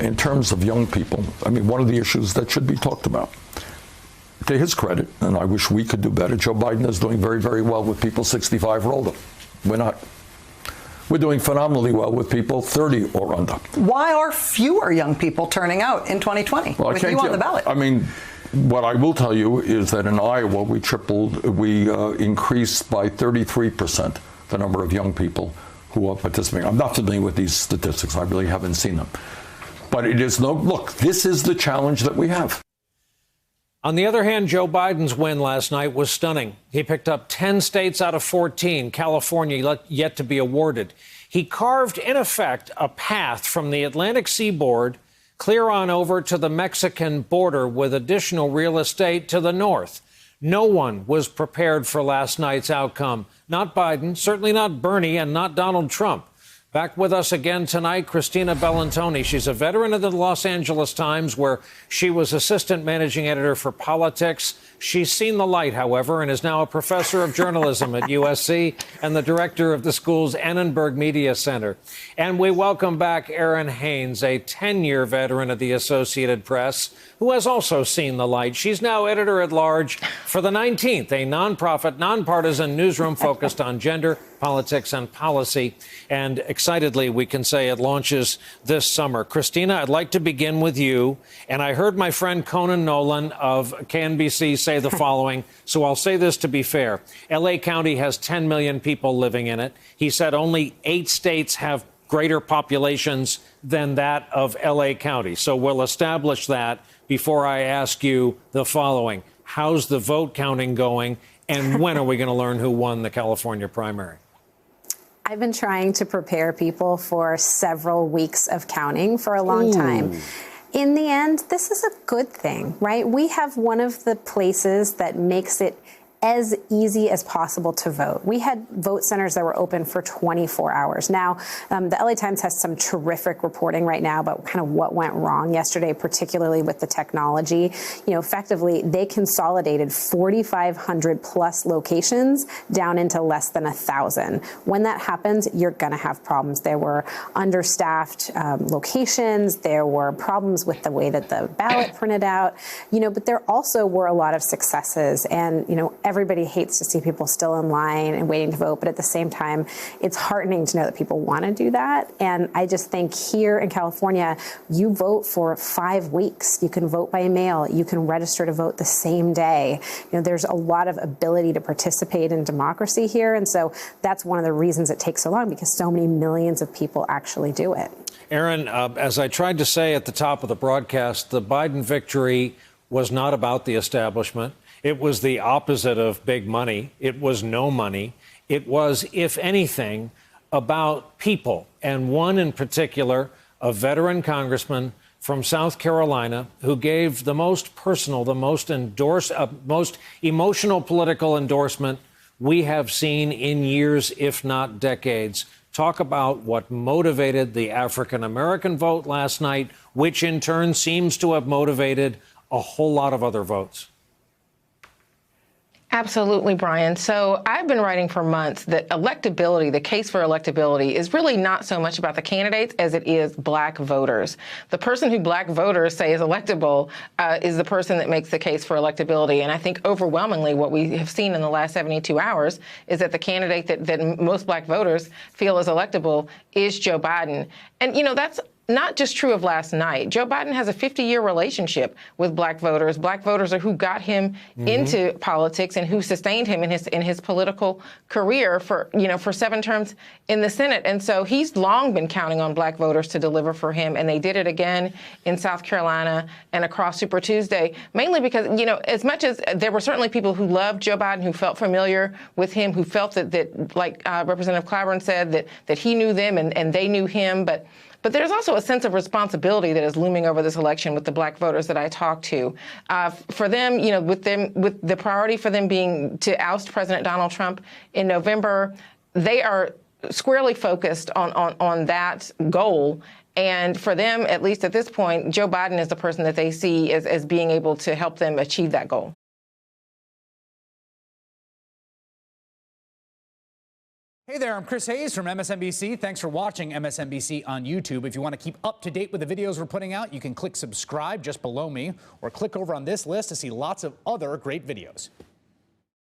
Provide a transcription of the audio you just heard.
in terms of young people, I mean, one of the issues that should be talked about, to his credit, and I wish we could do better, Joe Biden is doing very, very well with people 65 or older. We're not. We're doing phenomenally well with people 30 or under. Why are fewer young people turning out in 2020 with you on the ballot? I mean, what I will tell you is that in Iowa, we increased by 33% the number of young people who are participating. I'm not familiar with these statistics. I really haven't seen them. But it is look, this is the challenge that we have. On the other hand, Joe Biden's win last night was stunning. He picked up 10 states out of 14, California yet to be awarded. He carved, in effect, a path from the Atlantic seaboard clear on over to the Mexican border with additional real estate to the north. No one was prepared for last night's outcome. Not Biden, certainly not Bernie, and not Donald Trump. Back with us again tonight, Christina Bellantoni. She's a veteran of the Los Angeles Times, where she was assistant managing editor for politics. She's seen the light, however, and is now a professor of journalism at USC and the director of the school's Annenberg Media Center. And we welcome back Erin Haines, a 10-year veteran of the Associated Press, who has also seen the light. She's now editor-at-large for The 19th, a nonprofit, nonpartisan newsroom focused on gender, politics, and policy. And excitedly, we can say it launches this summer. Christina, I'd like to begin with you. And I heard my friend Conan Nolan of KNBC say the following, so I'll say this to be fair. L.A. County has 10 million people living in it. He said only 8 states have greater populations than that of L.A. County. So we'll establish that before I ask you the following. How's the vote counting going? And when are we going to learn who won the California primary? I've been trying to prepare people for several weeks of counting for a long time. In the end, this is a good thing, right? We have one of the places that makes it as easy as possible to vote. We had vote centers that were open for 24 hours. Now, the LA Times has some terrific reporting right now about kind of what went wrong yesterday, particularly with the technology. You know, effectively, they consolidated 4,500 plus locations down into less than 1,000. When that happens, you're going to have problems. There were understaffed locations. There were problems with the way that the ballot printed out, you know, but there also were a lot of successes. And, you know, everybody hates to see people still in line and waiting to vote. But at the same time, it's heartening to know that people want to do that. And I just think here in California, you vote for 5 weeks. You can vote by mail. You can register to vote the same day. You know, there's a lot of ability to participate in democracy here. And so that's one of the reasons it takes so long, because so many millions of people actually do it. Erin, as I tried to say at the top of the broadcast, the Biden victory was not about the establishment. It was the opposite of big money. It was no money. It was, if anything, about people. And one in particular, a veteran congressman from South Carolina who gave the most personal, the most most emotional political endorsement we have seen in years, if not decades. Talk about what motivated the African-American vote last night, which in turn seems to have motivated a whole lot of other votes. Absolutely, Brian. So I've been writing for months that electability, the case for electability, is really not so much about the candidates as it is black voters. The person who black voters say is electable is the person that makes the case for electability. And I think overwhelmingly what we have seen in the last 72 hours is that the candidate that most black voters feel is electable is Joe Biden. And, you know, that's not just true of last night. Joe Biden has a 50-year relationship with black voters. Black voters are who got him into politics and who sustained him in his political career for 7 terms in the Senate. And so he's long been counting on black voters to deliver for him. And they did it again in South Carolina and across Super Tuesday, mainly because, you know, as much as there were certainly people who loved Joe Biden, who felt familiar with him, who felt that like Representative Clyburn said, that he knew them and they knew him. But there's also a sense of responsibility that is looming over this election with the black voters that I talked to. For them, you know, with the priority for them being to oust President Donald Trump in November, they are squarely focused on that goal. And for them, at least at this point, Joe Biden is the person that they see as being able to help them achieve that goal. Hey there, I'm Chris Hayes from MSNBC. Thanks for watching MSNBC on YouTube. If you want to keep up to date with the videos we're putting out, you can click subscribe just below me or click over on this list to see lots of other great videos.